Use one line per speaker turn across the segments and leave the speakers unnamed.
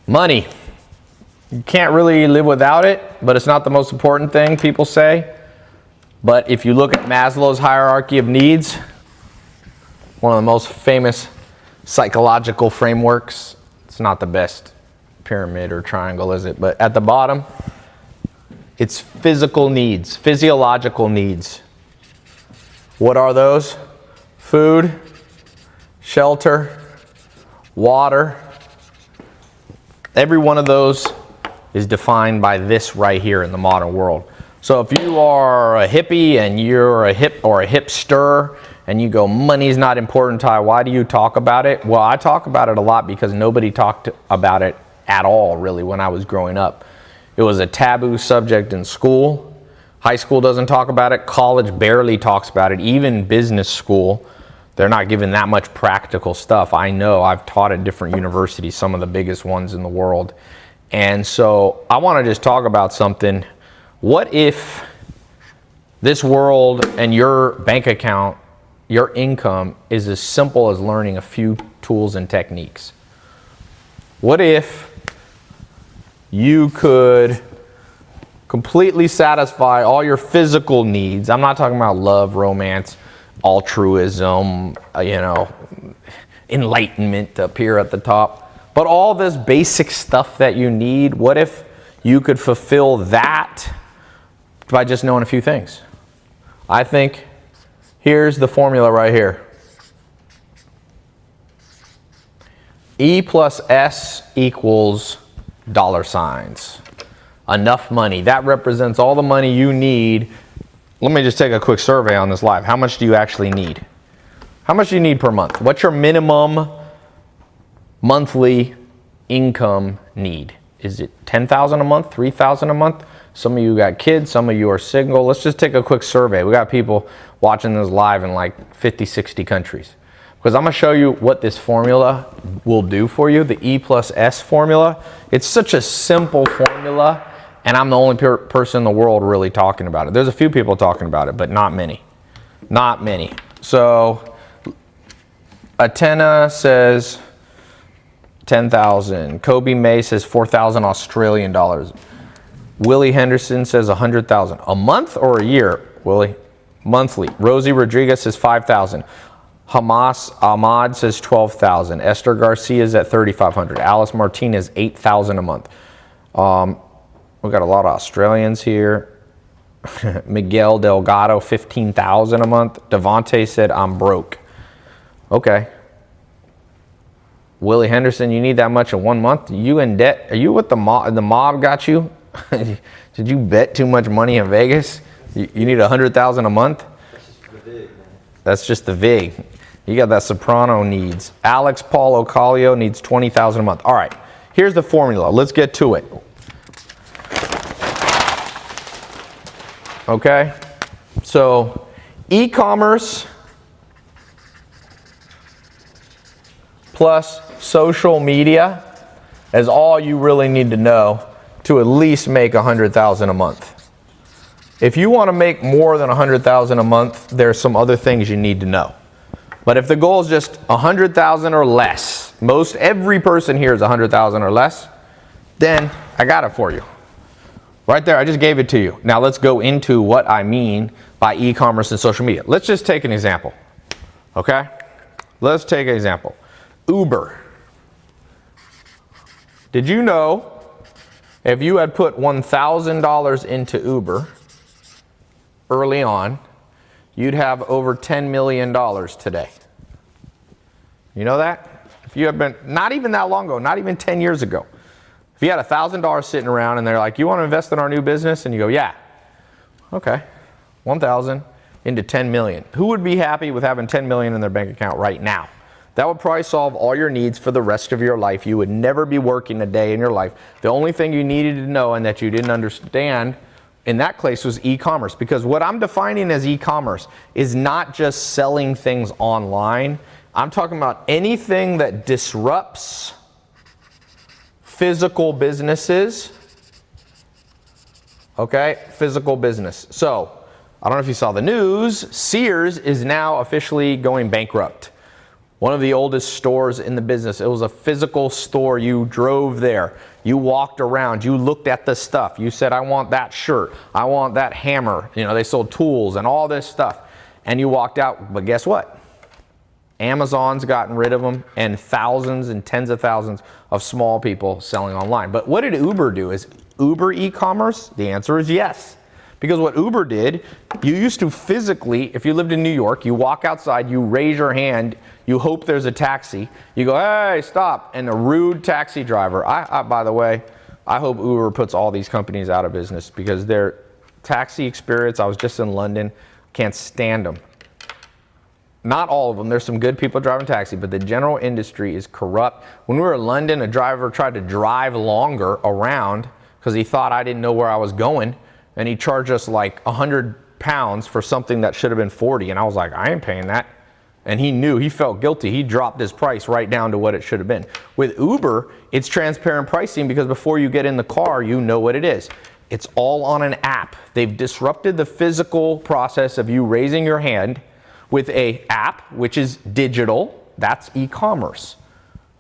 Money. You can't really live without it, but it's not the most important thing, people say. But if you look at Maslow's hierarchy of needs, one of the most famous psychological frameworks, it's not the best pyramid or triangle, is it? But at the bottom, it's physical needs, physiological needs. What are those? Food, shelter, water. Every one of those is defined by this right here in the modern world. So if you are a hippie and you're a hipster and you go, money's not important, Ty, why do you talk about it? Well, I talk about it a lot because nobody talked about it at all, really, when I was growing up. It was a taboo subject in school. High school doesn't talk about it. College barely talks about it. Even business school, they're not given that much practical stuff. I know, I've taught at different universities, some of the biggest ones in the world. And so I want to just talk about something. What if this world and your bank account, your income is as simple as learning a few tools and techniques? What if you could completely satisfy all your physical needs? I'm not talking about love, romance, altruism, enlightenment up here at the top. But all this basic stuff that you need, what if you could fulfill that by just knowing a few things? I think here's the formula right here. E plus S equals dollar signs. Enough money. That represents all the money you need. Let me just take a quick survey on this live. How much do you actually need? How much do you need per month? What's your minimum monthly income need? Is it $10,000 a month, $3,000 a month? Some of you got kids, some of you are single. Let's just take a quick survey. We got people watching this live in like 50, 60 countries. Because I'm going to show you what this formula will do for you, the E plus S formula. It's such a simple formula, and I'm the only person in the world really talking about it. There's a few people talking about it, but not many. Not many. So Atena says 10,000. Kobe May says 4,000 Australian dollars. Willie Henderson says 100,000. A month or a year, Willie? Monthly. Rosie Rodriguez says 5,000. Hamas Ahmad says 12,000. Esther Garcia is at 3,500. Alice Martinez 8,000 a month. We've got a lot of Australians here. Miguel Delgado 15,000 a month. Devontae said I'm broke. Okay. Willie Henderson, you need that much in 1 month? You in debt? Are you with the mob? The mob got you? Did you bet too much money in Vegas? You need 100,000 a month?
That's just the VIG, man.
That's just the VIG. You got that soprano needs. Alex Paul Ocalio needs 20,000 a month. All right, here's the formula. Let's get to it. Okay, so e-commerce plus social media is all you really need to know to at least make 100,000 a month. If you want to make more than 100,000 a month, there's some other things you need to know. But if the goal is just 100,000 or less, every person here is 100,000 or less, then I got it for you. Right there, I just gave it to you. Now let's go into what I mean by e-commerce and social media. Let's just take an example, okay? Let's take an example. Uber. Did you know if you had put $1,000 into Uber early on, you'd have over $10 million today? You know that? If you had been, not even that long ago, not even 10 years ago, if you had $1,000 sitting around and they're like, you want to invest in our new business? And you go, yeah. Okay, 1,000 into 10 million. Who would be happy with having 10 million in their bank account right now? That would probably solve all your needs for the rest of your life. You would never be working a day in your life. The only thing you needed to know and that you didn't understand in that case was e-commerce. Because what I'm defining as e-commerce is not just selling things online. I'm talking about anything that disrupts physical businesses. Okay, physical business. So, I don't know if you saw the news, Sears is now officially going bankrupt. One of the oldest stores in the business. It was a physical store. You drove there. You walked around. You looked at the stuff. You said, I want that shirt. I want that hammer. You know, they sold tools and all this stuff. And you walked out. But guess what? Amazon's gotten rid of them, and thousands and tens of thousands of small people selling online. But what did Uber do? Is Uber e-commerce? The answer is yes. Because what Uber did, you used to physically, if you lived in New York, you walk outside, you raise your hand, you hope there's a taxi, you go, hey, stop, and a rude taxi driver. By the way, I hope Uber puts all these companies out of business because their taxi experience, I was just in London, can't stand them. Not all of them. There's some good people driving taxi, but the general industry is corrupt. When we were in London, a driver tried to drive longer around because he thought I didn't know where I was going, and he charged us like £100 for something that should have been 40, and I was like, I ain't paying that. And he knew, he felt guilty. He dropped his price right down to what it should have been. With Uber, it's transparent pricing because before you get in the car, you know what it is. It's all on an app. They've disrupted the physical process of you raising your hand with an app, which is digital. That's e-commerce.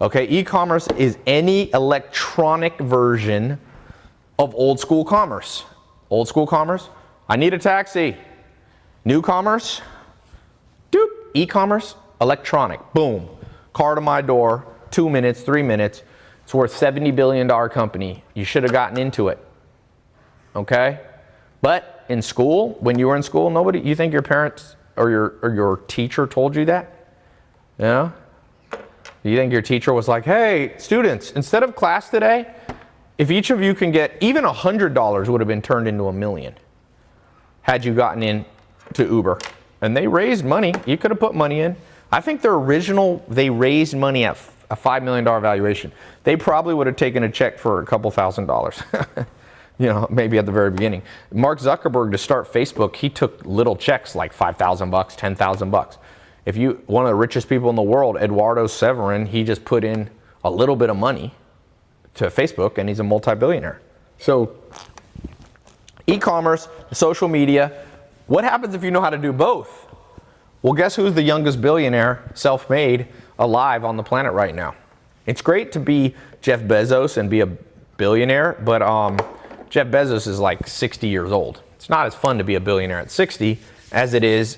Okay, e-commerce is any electronic version of old school commerce. Old school commerce, I need a taxi. New commerce, doop, e-commerce, electronic, boom. Car to my door, 2 minutes, 3 minutes. It's worth $70 billion company. You should have gotten into it. Okay? But in school, when you were in school, nobody, you think your parents or your teacher told you that? Yeah? You think your teacher was like, hey, students, instead of class today, if each of you can get even $100 would have been turned into $1 million had you gotten in to Uber. And they raised money. You could have put money in. I think they raised money at a $5 million valuation. They probably would have taken a check for a couple $1,000s. You know, maybe at the very beginning. Mark Zuckerberg, to start Facebook, he took little checks like $5,000, $10,000. One of the richest people in the world, Eduardo Severin, he just put in a little bit of money to Facebook and he's a multi-billionaire. So e-commerce, social media, what happens if you know how to do both? Well, guess who's the youngest billionaire, self-made, alive on the planet right now? It's great to be Jeff Bezos and be a billionaire, but Jeff Bezos is like 60 years old. It's not as fun to be a billionaire at 60 as it is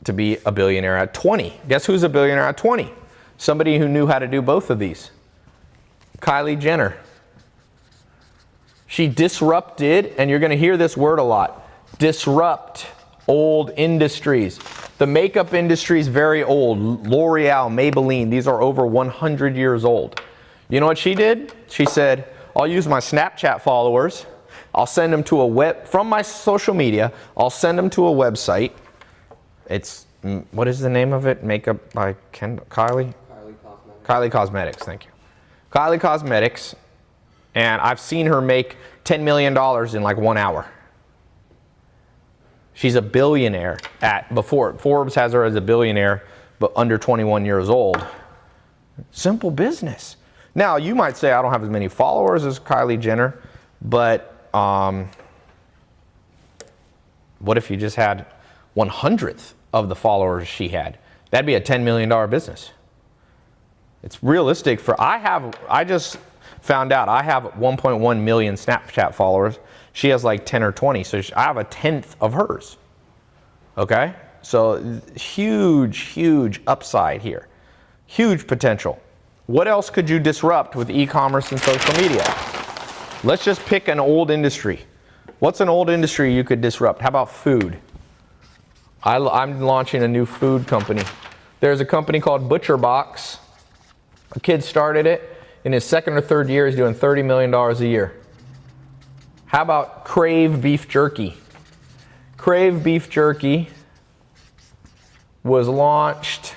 to be a billionaire at 20. Guess who's a billionaire at 20? Somebody who knew how to do both of these. Kylie Jenner. She disrupted, and you're going to hear this word a lot, disrupt old industries. The makeup industry is very old. L'Oreal, Maybelline, these are over 100 years old. You know what she did? She said, I'll use my Snapchat followers. I'll send them to from my social media, I'll send them to a website. It's, what is the name of it? Makeup by Kylie? Kylie Cosmetics. Kylie Cosmetics, thank you. Kylie Cosmetics, and I've seen her make $10 million in like 1 hour. She's a billionaire before Forbes has her as a billionaire, but under 21 years old. Simple business. Now, you might say, I don't have as many followers as Kylie Jenner, but what if you just had 1/100th of the followers she had? That'd be a $10 million business. It's realistic I just found out I have 1.1 million Snapchat followers. She has like 10 or 20, so I have 1/10 of hers. Okay? So huge upside here. Huge potential. What else could you disrupt with e-commerce and social media? Let's just pick an old industry. What's an old industry you could disrupt? How about food? I'm launching a new food company. There's a company called ButcherBox. A kid started it. In his second or third year, he's doing $30 million a year. How about Crave Beef Jerky? Crave Beef Jerky was launched.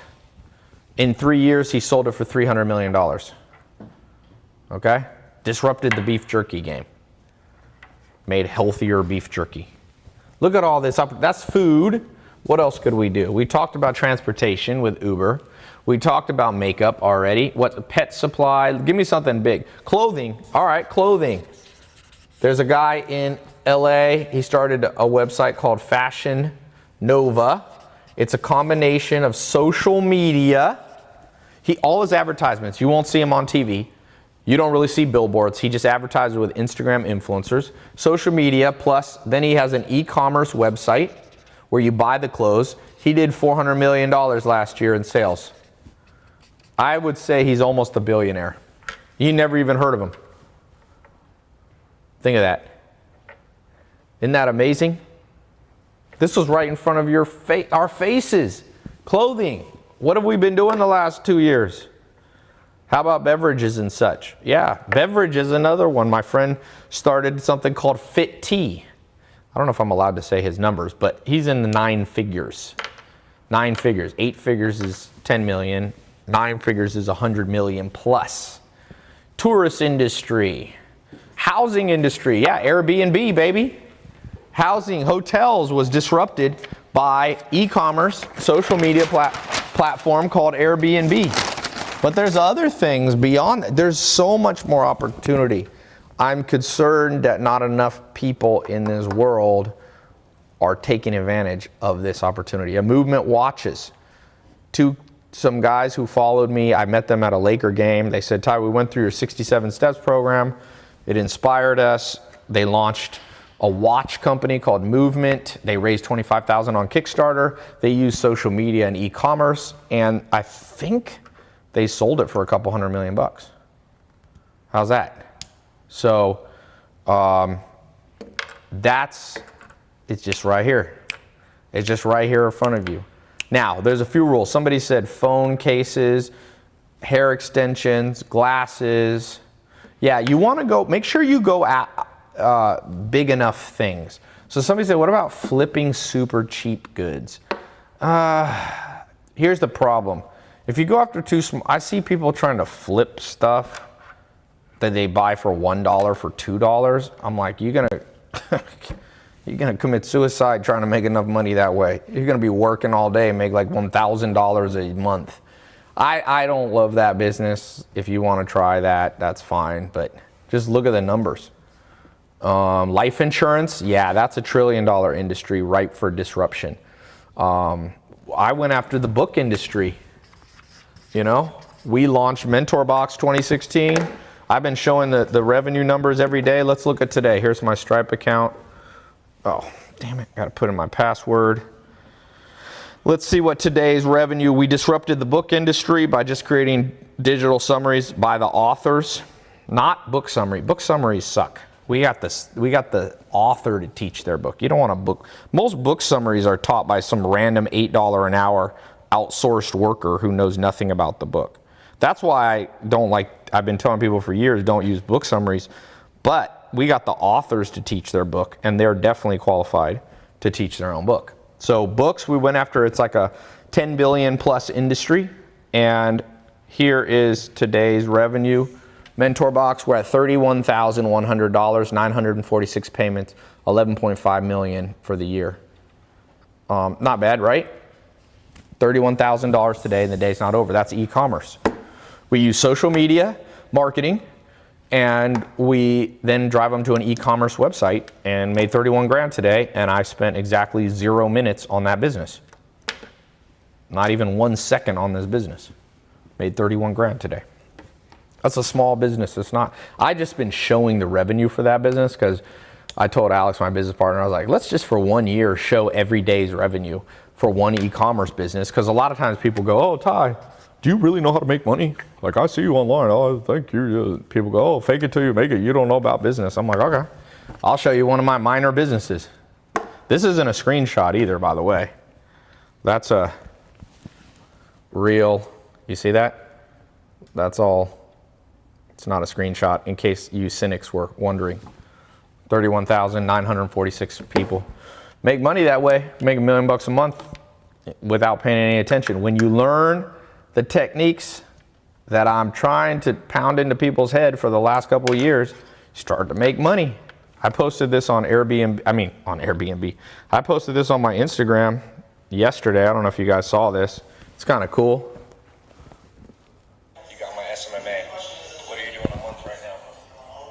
In 3 years, he sold it for $300 million. Okay? Disrupted the beef jerky game. Made healthier beef jerky. Look at all this. That's food. What else could we do? We talked about transportation with Uber. We talked about makeup already. What, pet supply? Give me something big. Clothing. All right, clothing. There's a guy in LA. He started a website called Fashion Nova. It's a combination of social media All his advertisements, you won't see him on TV. You don't really see billboards. He just advertises with Instagram influencers, social media, plus then he has an e-commerce website where you buy the clothes. He did $400 million last year in sales. I would say he's almost a billionaire. You never even heard of him. Think of that. Isn't that amazing? This was right in front of our faces. Clothing. What have we been doing the last 2 years? How about beverages and such? Yeah, beverage is another one. My friend started something called Fit Tea. I don't know if I'm allowed to say his numbers, but he's in the 9 figures. 9 figures. 8 figures is 10 million. 9 figures is 100 million plus. Tourist industry. Housing industry. Yeah, Airbnb, baby. Housing, hotels was disrupted by e-commerce, social media platform called Airbnb. But there's other things beyond that. There's so much more opportunity. I'm concerned that not enough people in this world are taking advantage of this opportunity. A movement watches. Some guys who followed me, I met them at a Laker game. They said, Ty, we went through your 67 steps program. It inspired us. They launched a watch company called Movement. They raised $25,000 on Kickstarter. They used social media and e-commerce, and I think they sold it for a couple $100 million. How's that? So it's just right here. It's just right here in front of you. Now, there's a few rules. Somebody said phone cases, hair extensions, glasses. Yeah, you want to go, make sure you go at big enough things. So somebody said, what about flipping super cheap goods? Here's the problem. If you go after too small, I see people trying to flip stuff that they buy for $1 for $2. I'm like, you're gonna commit suicide trying to make enough money that way. You're gonna be working all day and make like $1,000 a month. I don't love that business. If you want to try that, that's fine. But just look at the numbers. Life insurance, yeah, that's $1 trillion industry ripe for disruption. I went after the book industry. You know, we launched MentorBox 2016. I've been showing the revenue numbers every day. Let's look at today. Here's my Stripe account. Oh, damn it. Got to put in my password. Let's see what today's revenue. We disrupted the book industry by just creating digital summaries by the authors, not book summary. Book summaries suck. We got the author to teach their book. You don't want a book. Most book summaries are taught by some random $8 an hour outsourced worker who knows nothing about the book. That's why I've been telling people for years, don't use book summaries, but we got the authors to teach their book, and they're definitely qualified to teach their own book. So books, we went after, it's like a 10 billion plus industry, and here is today's revenue. MentorBox, we're at $31,100, 946 payments, 11.5 million for the year. Not bad, right? $31,000 today, and the day's not over. That's e-commerce. We use social media marketing, and we then drive them to an e-commerce website and made 31 grand today, and I spent exactly 0 minutes on that business. Not even 1 second on this business. Made 31 grand today. That's a small business. It's not. I just been showing the revenue for that business because I told Alex, my business partner, I was like, let's just for 1 year show every day's revenue for one e-commerce business, because a lot of times people go, oh, Ty, do you really know how to make money? Like, I see you online. Oh, thank you. People go, oh, fake it till you make it. You don't know about business. I'm like, okay, I'll show you one of my minor businesses. This isn't a screenshot either, by the way. That's a real, you see that? That's all. It's not a screenshot, in case you cynics were wondering. 31,946 people make money that way, make $1 million a month without paying any attention. When you learn the techniques that I'm trying to pound into people's head for the last couple of years, you start to make money. I posted this on Airbnb. I posted this on my Instagram yesterday. I don't know if you guys saw this. It's kind of cool.
You got my SMMA. What are you doing a month right now?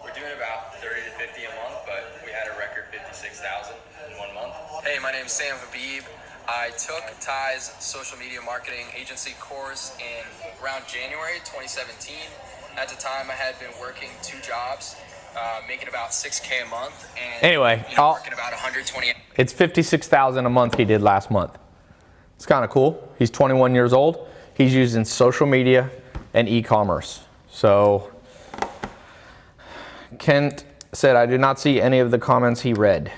We're doing about 30 to 50 a month, but we had a record 56,000 in 1 month. Hey, my name's Sam Habib.
I took Ty's social media marketing agency course in around January 2017. At the time, I had been working 2 jobs, making about $6K a month, and
Anyway,
working about 120.
It's $56,000 a month he did last month. It's kind of cool. He's 21 years old. He's using social media and e-commerce. So Kent said, I did not see any of the comments he read.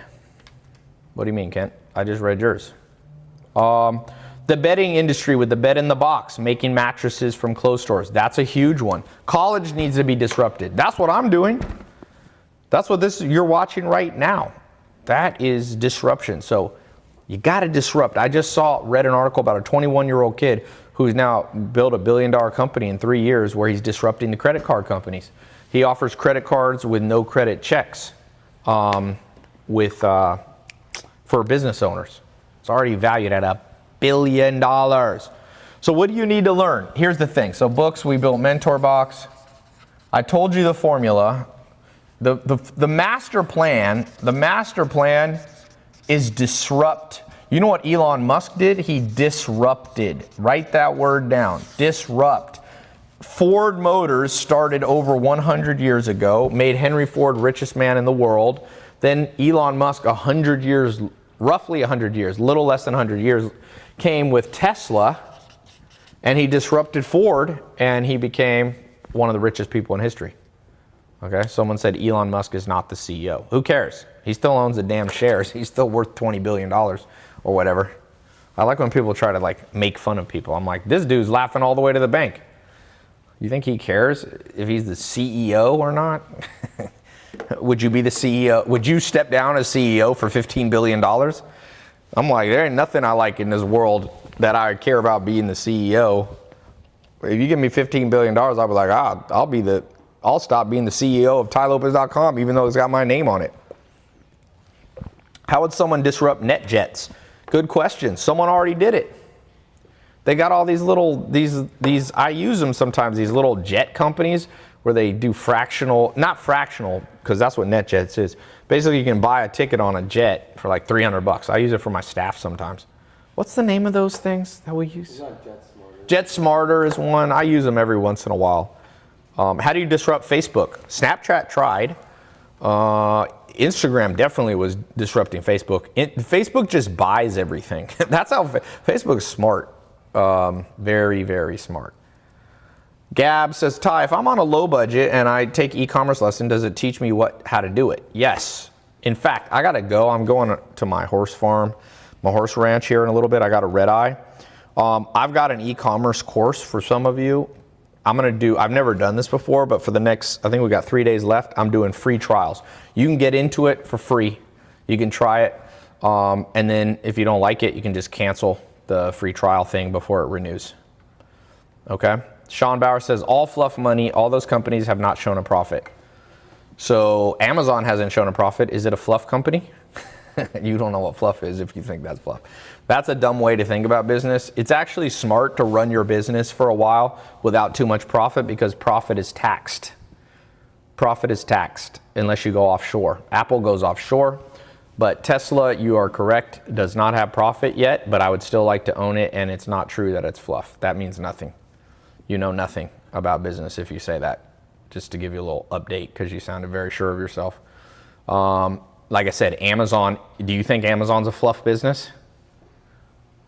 What do you mean, Kent? I just read yours. The bedding industry with the bed in the box, making mattresses from clothes stores. That's a huge one. College needs to be disrupted. That's what I'm doing. That's what you're watching right now. That is disruption. So you got to disrupt. I just read an article about a 21-year-old kid who's now built $1 billion company in 3 years where he's disrupting the credit card companies. He offers credit cards with no credit checks for business owners. It's already valued at $1 billion. So what do you need to learn? Here's the thing. So books, we built Mentor Box. I told you the formula. The master plan is disrupt. You know what Elon Musk did? He disrupted. Write that word down. Disrupt. Ford Motors started over 100 years ago, made Henry Ford richest man in the world. Then Elon Musk, roughly 100 years, little less than 100 years, came with Tesla, and he disrupted Ford, and he became one of the richest people in history. Okay, someone said Elon Musk is not the CEO. Who cares? He still owns the damn shares. He's still worth $20 billion or whatever. I like when people try to make fun of people. I'm like, this dude's laughing all the way to the bank. You think he cares if he's the CEO or not? Would you be the CEO? Would you step down as CEO for $15 billion? I'm like, there ain't nothing I like in this world that I care about being the CEO. If you give me $15 billion, I'll be like, I'll stop being the CEO of TyLopez.com, even though it's got my name on it. How would someone disrupt NetJets? Good question. Someone already did it. They got all these I use them sometimes, these little jet companies where they do not fractional, because that's what NetJets is. Basically, you can buy a ticket on a jet for like $300. I use it for my staff sometimes. What's the name of those things that we use? JetSmarter is one. I use them every once in a while. How do you disrupt Facebook? Snapchat tried. Instagram definitely was disrupting Facebook. Facebook just buys everything. That's how Facebook's smart. Very, very smart. Gab says, Ty, if I'm on a low budget and I take e-commerce lesson, does it teach me how to do it? Yes. In fact, I got to go. I'm going to my horse farm, my horse ranch here in a little bit. I got a red eye. I've got an e-commerce course for some of you. I've never done this before, but for the next, I think we got 3 days left, I'm doing free trials. You can get into it for free. You can try it. And then if you don't like it, you can just cancel the free trial thing before it renews. Okay? Sean Bauer says, all fluff money, all those companies have not shown a profit. So Amazon hasn't shown a profit. Is it a fluff company? You don't know what fluff is if you think that's fluff. That's a dumb way to think about business. It's actually smart to run your business for a while without too much profit, because profit is taxed. Profit is taxed unless you go offshore. Apple goes offshore, but Tesla, you are correct, does not have profit yet, but I would still like to own it, and it's not true that it's fluff. That means nothing. You know nothing about business if you say that, just to give you a little update, because you sounded very sure of yourself. Like I said, Amazon, do you think Amazon's a fluff business?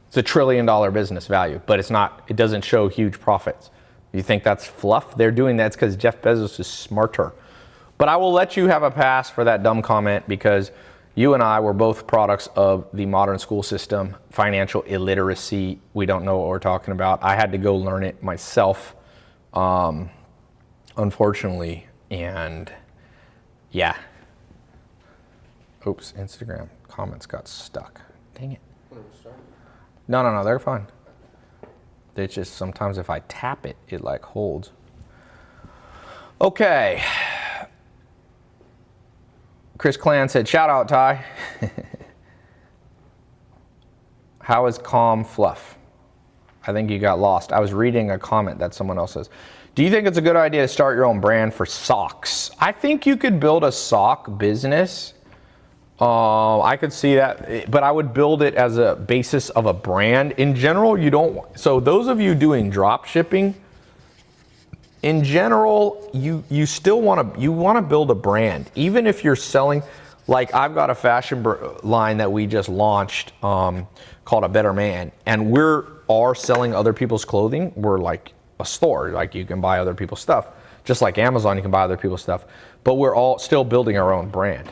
It's $1 trillion business value, but it's not, it doesn't show huge profits. You think that's fluff? They're doing that because Jeff Bezos is smarter. But I will let you have a pass for that dumb comment, because you and I were both products of the modern school system, financial illiteracy. We don't know what we're talking about. I had to go learn it myself, unfortunately, and yeah. Oops, Instagram comments got stuck. Dang it. No, they're fine. It's just sometimes if I tap it, it like holds. Okay. Chris Clan said, shout out, Ty. How is calm fluff? I think you got lost. I was reading a comment that someone else says. Do you think it's a good idea to start your own brand for socks? I think you could build a sock business I could see that, but I would build it as a basis of a brand. In general, you don't. So those of you doing drop shipping, in general, you still want to build a brand, even if you're selling. Like I've got a fashion line that we just launched called A Better Man, and are selling other people's clothing. We're like a store, like you can buy other people's stuff, just like Amazon, you can buy other people's stuff. But we're all still building our own brand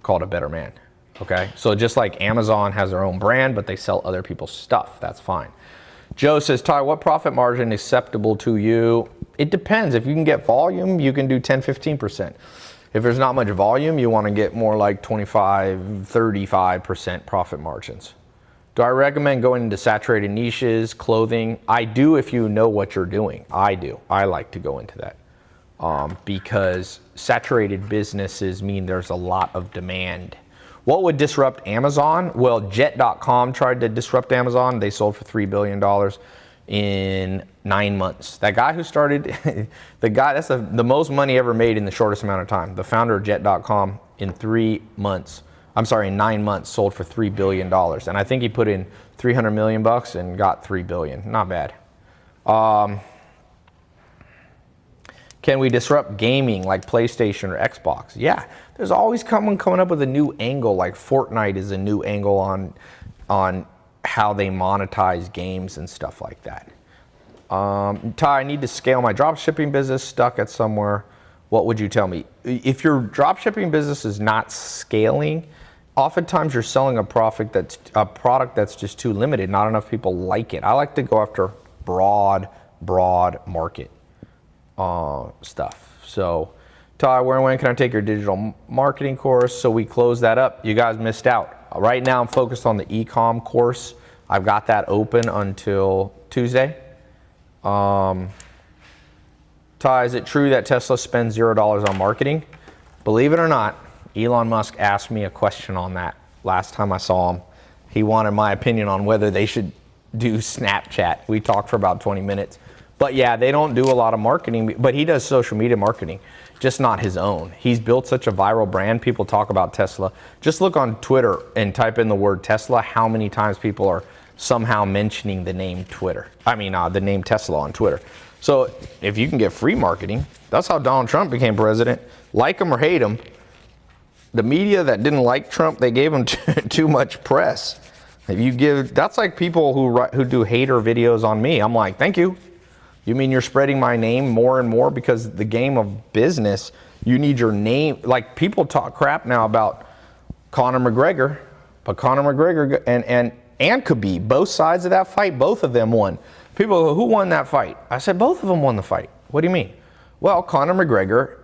called A Better Man. Okay, so just like Amazon has their own brand, but they sell other people's stuff. That's fine. Joe says, Ty, what profit margin is acceptable to you? It depends. If you can get volume, you can do 10-15%. If there's not much volume, you want to get more like 25-35% profit margins. Do I recommend going into saturated niches, clothing? I do if you know what you're doing. I do. I like to go into that because saturated businesses mean there's a lot of demand. What would disrupt Amazon? Well, Jet.com tried to disrupt Amazon. They sold for $3 billion in 9 months. That guy who started, that's the most money ever made in the shortest amount of time. The founder of Jet.com in 9 months sold for $3 billion. And I think he put in 300 million bucks and got 3 billion. Not bad. Can we disrupt gaming like PlayStation or Xbox? Yeah, there's always someone coming up with a new angle, like Fortnite is a new angle on how they monetize games and stuff like that. Ty, I need to scale my dropshipping business, stuck at somewhere. What would you tell me? If your dropshipping business is not scaling, oftentimes you're selling a product that's just too limited. Not enough people like it. I like to go after broad market stuff. So, Ty, where and when can I take your digital marketing course? So we close that up. You guys missed out. Right now I'm focused on the e-com course. I've got that open until Tuesday. Ty, is it true that Tesla spends $0 on marketing? Believe it or not, Elon Musk asked me a question on that last time I saw him. He wanted my opinion on whether they should do Snapchat. We talked for about 20 minutes. But yeah, they don't do a lot of marketing, but he does social media marketing, just not his own. He's built such a viral brand. People talk about Tesla. Just look on Twitter and type in the word Tesla, how many times people are somehow mentioning the name the name Tesla on Twitter. So if you can get free marketing, that's how Donald Trump became president. Like him or hate him, the media that didn't like Trump, they gave him too much press. That's like people who do hater videos on me. I'm like, thank you. You mean you're spreading my name more and more? Because the game of business, you need your name. Like people talk crap now about Conor McGregor, but Conor McGregor and Khabib, both sides of that fight, both of them won. People go, who won that fight? I said, both of them won the fight. What do you mean? Well, Conor McGregor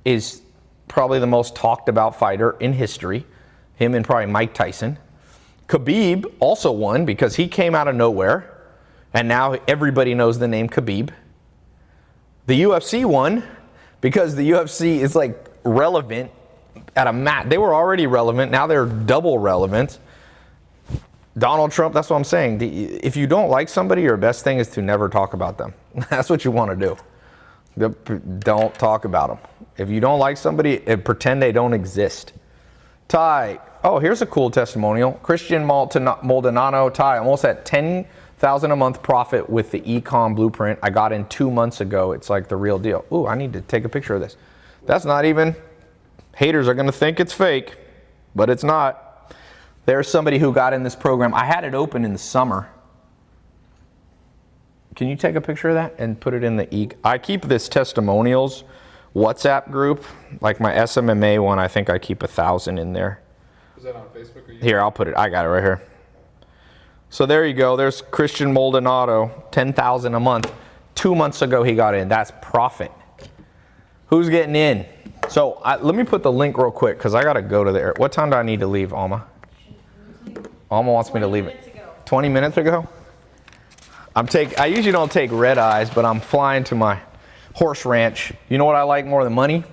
is probably the most talked about fighter in history. Him and probably Mike Tyson. Khabib also won because he came out of nowhere. And now everybody knows the name Khabib. The UFC won because the UFC is like relevant at a match. They were already relevant. Now they're double relevant. Donald Trump, that's what I'm saying. If you don't like somebody, your best thing is to never talk about them. That's what you want to do. Don't talk about them. If you don't like somebody, pretend they don't exist. Ty, oh, here's a cool testimonial. Christian Maldonado, Ty, almost at 10,000 a month profit with the Ecommerce Blueprint. I got in 2 months ago. It's like the real deal. Ooh, I need to take a picture of this. That's not even, haters are going to think it's fake, but it's not. There's somebody who got in this program. I had it open in the summer. Can you take a picture of that and put it in the I keep this testimonials WhatsApp group, like my SMMA one. I think I keep 1,000 in there.
Is that on Facebook or YouTube?
Here, I'll put it. I got it right here. So there you go. There's Christian Maldonado, 10,000 a month. 2 months ago he got in. That's profit. Who's getting in? So let me put the link real quick because I got to go to the air. What time do I need to leave, Alma? Alma wants me to leave it. 20 minutes ago? I usually don't take red eyes, but I'm flying to my horse ranch. You know what I like more than money?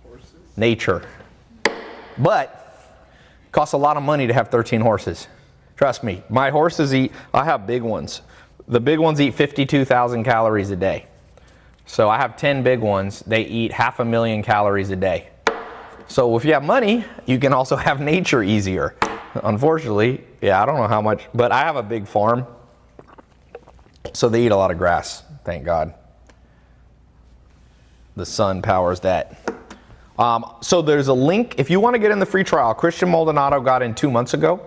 Horses?
Nature. But it costs a lot of money to have 13 horses. Trust me, my horses I have big ones. The big ones eat 52,000 calories a day. So I have 10 big ones. They eat 500,000 calories a day. So if you have money, you can also have nature easier. Unfortunately, yeah, I don't know how much, but I have a big farm. So they eat a lot of grass, thank God. The sun powers that. So there's a link. If you want to get in the free trial, Christian Maldonado got in 2 months ago.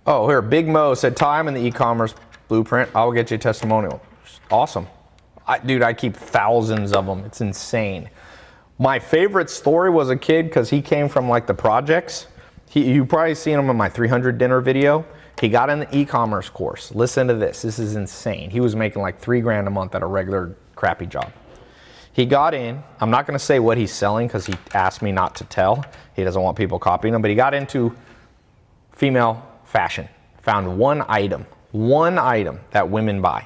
Oh, here, Big Mo said, time in the e-commerce blueprint. I'll get you a testimonial. Awesome. Dude, I keep thousands of them. It's insane. My favorite story was a kid, because he came from like the projects. You probably seen him in my 300 dinner video. He got in the e-commerce course. Listen to this. This is insane. He was making like $3,000 a month at a regular crappy job. He got in. I'm not going to say what he's selling because he asked me not to tell. He doesn't want people copying him. But he got into female fashion. Found one item that women buy.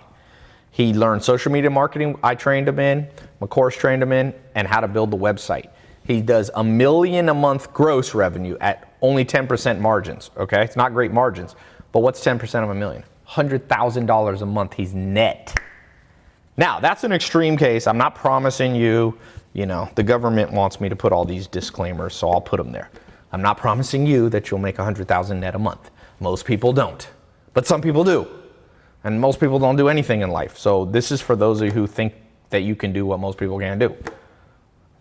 He learned social media marketing. I trained him in. My course trained him in, and how to build the website. He does $1 million a month gross revenue at only 10% margins. Okay, it's not great margins, but what's 10% of $1 million? $100,000 a month. He's net. Now, that's an extreme case. I'm not promising you, the government wants me to put all these disclaimers, so I'll put them there. I'm not promising you that you'll make $100,000 net a month. Most people don't, but some people do. And most people don't do anything in life. So this is for those of you who think that you can do what most people can't do.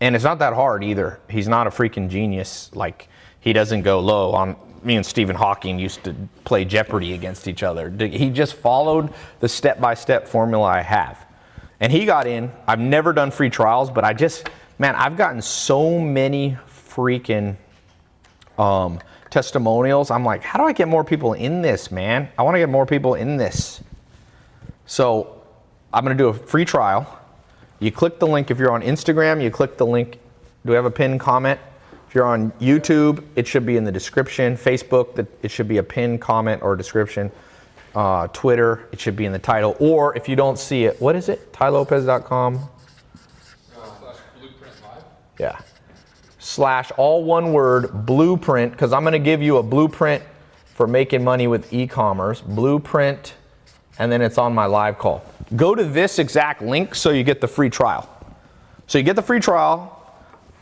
And it's not that hard either. He's not a freaking genius. Like, he doesn't go low on. Me and Stephen Hawking used to play Jeopardy against each other. He just followed the step-by-step formula I have. And he got in. I've never done free trials, but I've gotten so many freaking testimonials. I'm like, how do I get more people in this, man? I want to get more people in this. So I'm going to do a free trial. You click the link. If you're on Instagram, you click the link. Do we have a pinned comment? If you're on YouTube, it should be in the description. Facebook, it should be a pinned comment or description. Twitter, it should be in the title. Or if you don't see it, what is it? TyLopez.com.
/Blueprint Live.
Yeah. / all one word, blueprint, because I'm going to give you a blueprint for making money with e-commerce. Blueprint, and then it's on my live call. Go to this exact link so you get the free trial. So you get the free trial.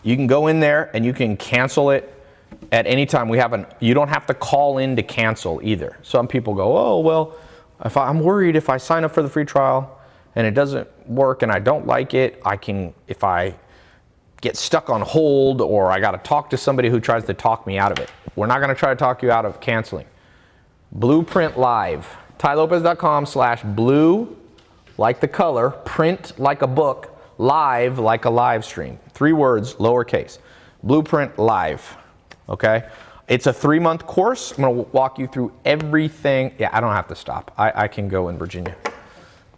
You can go in there and you can cancel it at any time. You don't have to call in to cancel either. Some people go, oh, well, I'm worried if I sign up for the free trial and it doesn't work and I don't like it, if I get stuck on hold or I got to talk to somebody who tries to talk me out of it. We're not going to try to talk you out of canceling. Blueprint Live. TyLopez.com/blue, like the color, print like a book, live like a live stream. 3 words, lowercase. Blueprint Live. Okay? It's a 3-month course. I'm going to walk you through everything. Yeah, I don't have to stop. I can go in Virginia.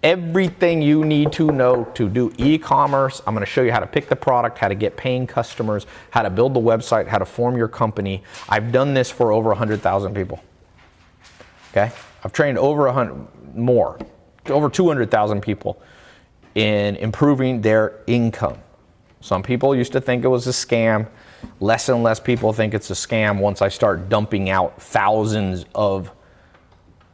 Everything you need to know to do e-commerce. I'm going to show you how to pick the product, how to get paying customers, how to build the website, how to form your company. I've done this for over 100,000 people. Okay? I've trained over 200,000 people in improving their income. Some people used to think it was a scam. Less and less people think it's a scam once I start dumping out thousands of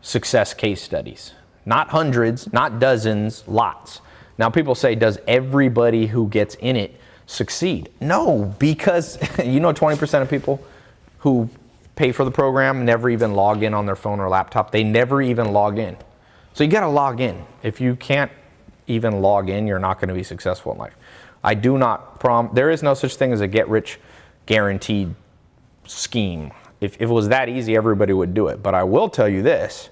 success case studies. Not hundreds, not dozens, lots. Now people say, does everybody who gets in it succeed? No, because 20% of people who pay for the program never even log in on their phone or laptop. They never even log in. So you got to log in. If you can't even log in, you're not going to be successful in life. I do not there is no such thing as a get rich guaranteed scheme. If it was that easy, everybody would do it. But I will tell you this,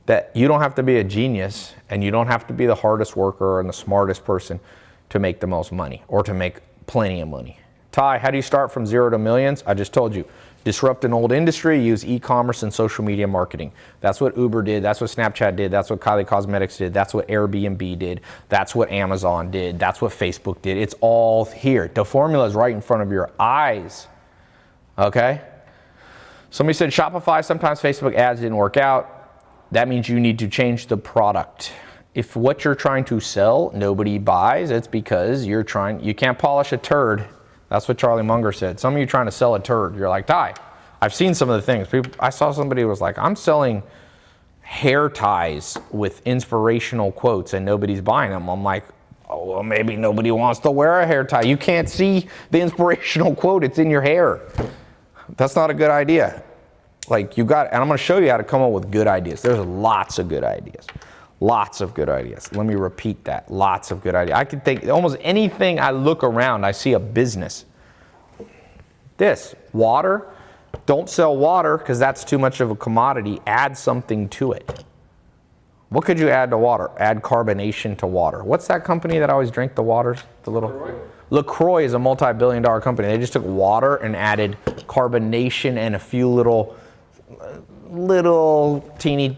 that you don't have to be a genius and you don't have to be the hardest worker and the smartest person to make the most money or to make plenty of money. Ty, how do you start from 0 to millions? I just told you. Disrupt an old industry, use e-commerce and social media marketing. That's what Uber did. That's what Snapchat did. That's what Kylie Cosmetics did. That's what Airbnb did. That's what Amazon did. That's what Facebook did. It's all here. The formula is right in front of your eyes. Okay? Somebody said Shopify, sometimes Facebook ads didn't work out. That means you need to change the product. If what you're trying to sell, nobody buys, it's because you can't polish a turd. That's what Charlie Munger said. Some of you trying to sell a turd. You're like, Ty, I've seen some of the things. I saw somebody who was like, I'm selling hair ties with inspirational quotes and nobody's buying them. I'm like, Oh, well, maybe nobody wants to wear a hair tie. You can't see the inspirational quote. It's in your hair. That's not a good idea. Like and I'm going to show you how to come up with good ideas. There's lots of good ideas. Lots of good ideas. Let me repeat that. Lots of good ideas. I can think almost anything I look around, I see a business. This, water. Don't sell water because that's too much of a commodity. Add something to it. What could you add to water? Add carbonation to water. What's that company that always drink the waters? The little LaCroix is a multi-billion-dollar company. They just took water and added carbonation and a few little teeny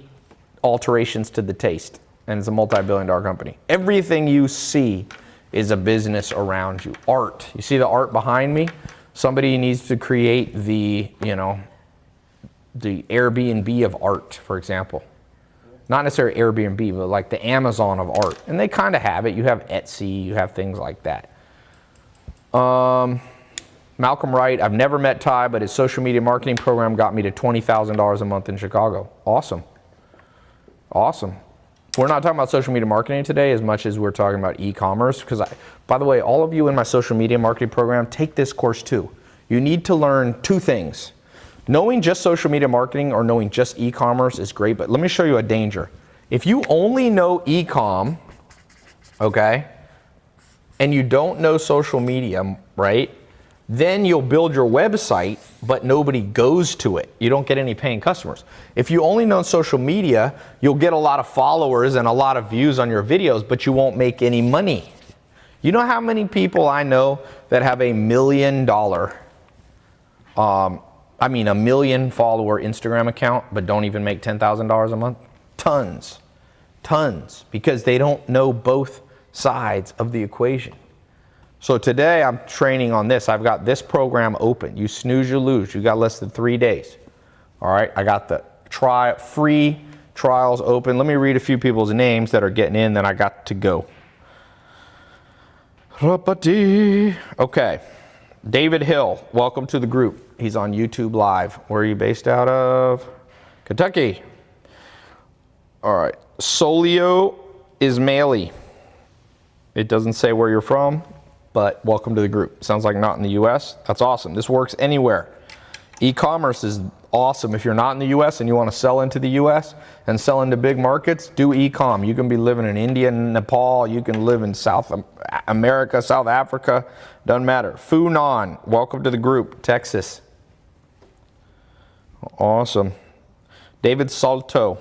alterations to the taste. And it's a multi-billion-dollar company. Everything you see is a business around you. Art. You see the art behind me? Somebody needs to create the Airbnb of art, for example. Not necessarily Airbnb, but like the Amazon of art. And they kind of have it. You have Etsy, you have things like that. Malcolm Wright, I've never met Ty, but his social media marketing program got me to $20,000 a month in Chicago. Awesome. Awesome. We're not talking about social media marketing today as much as we're talking about e-commerce. Because, by the way, all of you in my social media marketing program, take this course too. You need to learn two things. Knowing just social media marketing or knowing just e-commerce is great, but let me show you a danger. If you only know e-com, okay, and you don't know social media, right, then you'll build your website, but nobody goes to it. You don't get any paying customers. If you only know social media, you'll get a lot of followers and a lot of views on your videos, but you won't make any money. You know how many people I know that have $1 million, a million follower Instagram account, but don't even make $10,000 a month? Tons, because they don't know both sides of the equation. So today I'm training on this. I've got this program open. You snooze, you lose. You got less than 3 days. All right, I got the free trials open. Let me read a few people's names that are getting in, then I got to go. Okay, David Hill, welcome to the group. He's on YouTube Live. Where are you based out of? Kentucky. All right, Solio Ismaili. It doesn't say where you're from, but welcome to the group. Sounds like not in the US. That's awesome. This works anywhere. E-commerce is awesome. If you're not in the US and you want to sell into the US and sell into big markets, do e-com. You can be living in India and Nepal. You can live in South America, South Africa. Doesn't matter. Funan, welcome to the group. Texas. Awesome. David Salto.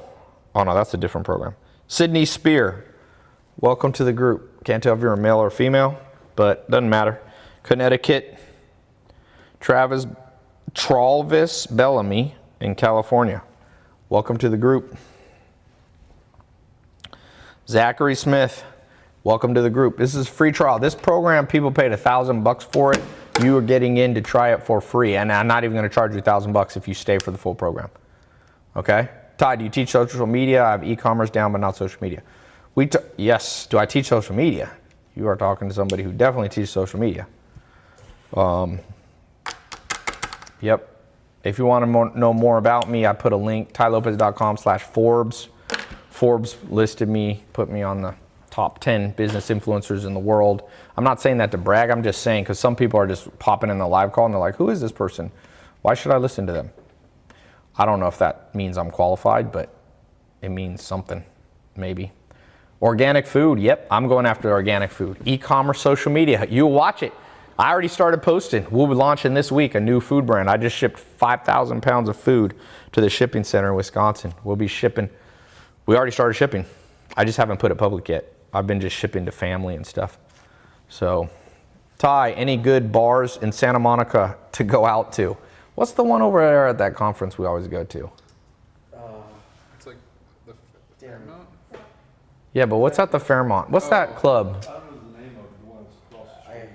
Oh no, that's a different program. Sydney Spear, welcome to the group. Can't tell if you're a male or female, but doesn't matter. Connecticut. Travis Bellamy in California. Welcome to the group. Zachary Smith, welcome to the group. This is free trial. This program, people paid $1,000 for it. You are getting in to try it for free, and I'm not even going to charge you $1,000 if you stay for the full program. Okay? Ty, do you teach social media? I have e-commerce down, but not social media. Yes. Do I teach social media? You are talking to somebody who definitely teaches social media. Yep. If you want to know more about me, I put a link, tylopez.com/Forbes. Forbes listed me, put me on the top 10 business influencers in the world. I'm not saying that to brag. I'm just saying because some people are just popping in the live call and they're like, who is this person? Why should I listen to them? I don't know if that means I'm qualified, but it means something, maybe. Organic food. Yep, I'm going after organic food. E-commerce, social media. You watch it. I already started posting. We'll be launching this week a new food brand. I just shipped 5,000 pounds of food to the shipping center in Wisconsin. We'll be shipping. We already started shipping. I just haven't put it public yet. I've been just shipping to family and stuff. So, Ty, any good bars in Santa Monica to go out to? What's the one over there at that conference we always go to?
It's like the Fairmont.
Yeah, but what's at the Fairmont? What's that club?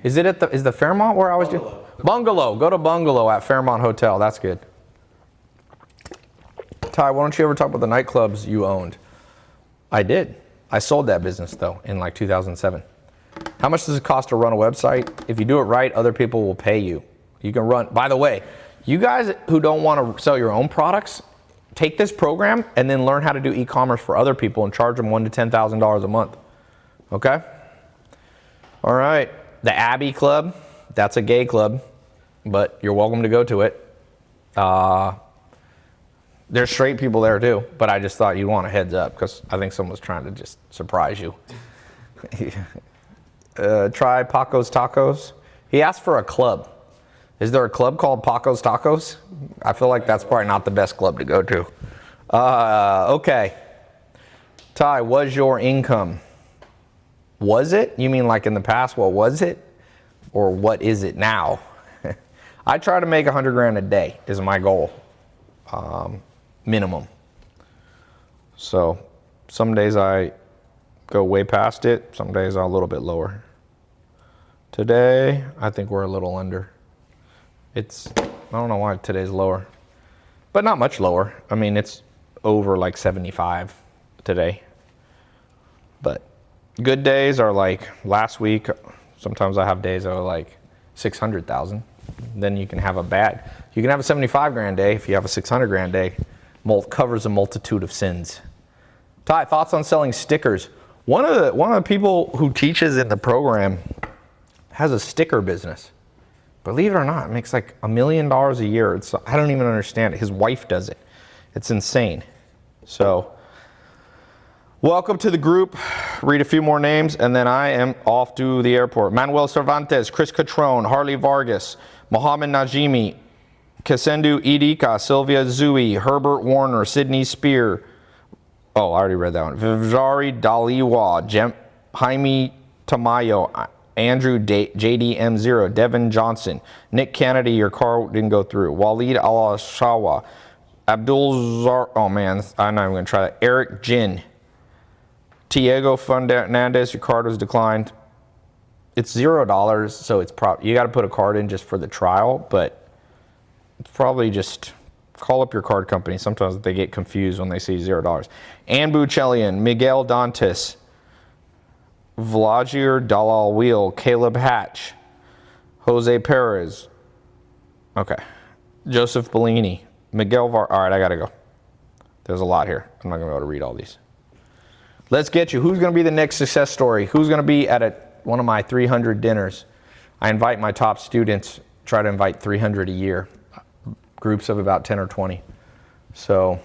Is the Fairmont where I was doing? Bungalow. Go to Bungalow at Fairmont Hotel. That's good. Ty, why don't you ever talk about the nightclubs you owned? I did. I sold that business though in like 2007. How much does it cost to run a website? If you do it right, other people will pay you. You can run. By the way, you guys who don't want to sell your own products, take this program and then learn how to do e-commerce for other people and charge them $1,000 to $10,000 a month. Okay? All right, the Abbey Club, that's a gay club, but you're welcome to go to it. There's straight people there too, but I just thought you'd want a heads up because I think someone's trying to just surprise you. Try Paco's Tacos. He asked for a club. Is there a club called Paco's Tacos? I feel like that's probably not the best club to go to. Okay. Ty, was your income? Was it? You mean like in the past, what was it? Or what is it now? I try to make 100 grand a day is my goal. Minimum. So some days I go way past it. Some days I'm a little bit lower. Today, I think we're a little under. I don't know why today's lower, but not much lower. I mean, it's over like 75 today. But good days are like last week. Sometimes I have days that are like 600,000. Then you can have you can have a 75 grand day if you have a 600 grand day. Covers a multitude of sins. Ty, thoughts on selling stickers? One of the people who teaches in the program has a sticker business. Believe it or not, it makes like $1 million a year. I don't even understand it. His wife does it. It's insane. So, welcome to the group. Read a few more names, and then I am off to the airport. Manuel Cervantes, Chris Catrone, Harley Vargas, Mohammed Najimi, Kasendu Idika, Sylvia Zui, Herbert Warner, Sydney Spear. Oh, I already read that one. Vijari Daliwa, Jaime Tamayo, Andrew JDM0, Devin Johnson, Nick Kennedy, your car didn't go through. Walid Al-Shawa, Abdul Zar, oh man, I'm not even going to try that. Eric Jin, Diego Fernandez, your card was declined. It's $0, so it's you got to put a card in just for the trial, but it's probably just call up your card company. Sometimes they get confused when they see $0. Ann Buchelian, Miguel Dantes, Vladir Dalal Wheel, Caleb Hatch, Jose Perez. Okay. Joseph Bellini, Miguel all right, I got to go. There's a lot here. I'm not going to be able to read all these. Let's get you. Who's going to be the next success story? Who's going to be at one of my 300 dinners? I invite my top students, try to invite 300 a year. Groups of about 10 or 20. So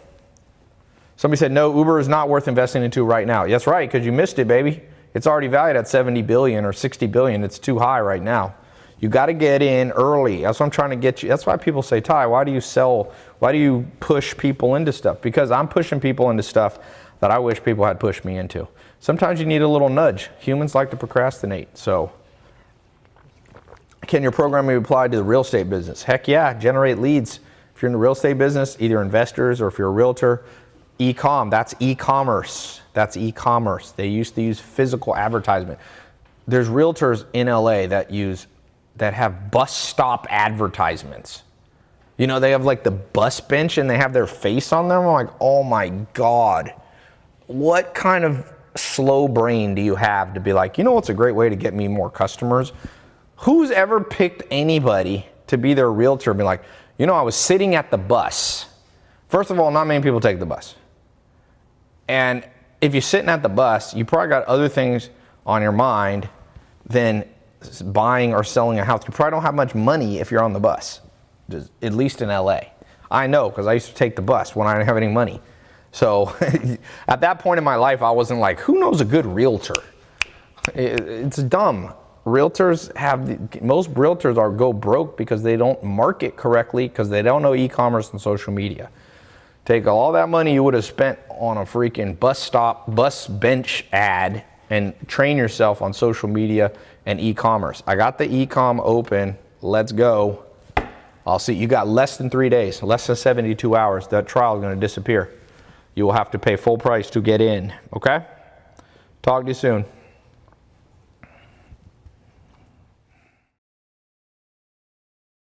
somebody said, no, Uber is not worth investing into right now. That's right, because you missed it, baby. It's already valued at 70 billion or 60 billion. It's too high right now. You got to get in early. That's what I'm trying to get you. That's why people say, Ty, why do you push people into stuff? Because I'm pushing people into stuff that I wish people had pushed me into. Sometimes you need a little nudge. Humans like to procrastinate. So can your program be applied to the real estate business? Heck yeah, generate leads. If you're in the real estate business, either investors or if you're a realtor, that's e-commerce. That's e-commerce. They used to use physical advertisement. There's realtors in LA that have bus stop advertisements. You know, they have like the bus bench and they have their face on them. I'm like, oh my God. What kind of slow brain do you have to be like, you know what's a great way to get me more customers? Who's ever picked anybody to be their realtor and be like, you know, I was sitting at the bus. First of all, not many people take the bus. And if you're sitting at the bus, you probably got other things on your mind than buying or selling a house. You probably don't have much money if you're on the bus, at least in LA. I know, because I used to take the bus when I didn't have any money. So at that point in my life, I wasn't like, who knows a good realtor? It's dumb. Most realtors go broke because they don't market correctly, because they don't know e-commerce and social media. Take all that money you would have spent on a freaking bus bench ad and train yourself on social media and e-commerce. I got the e-com open. Let's go. I'll see. You got less than 3 days, less than 72 hours. That trial is going to disappear. You will have to pay full price to get in. Okay? Talk to you soon.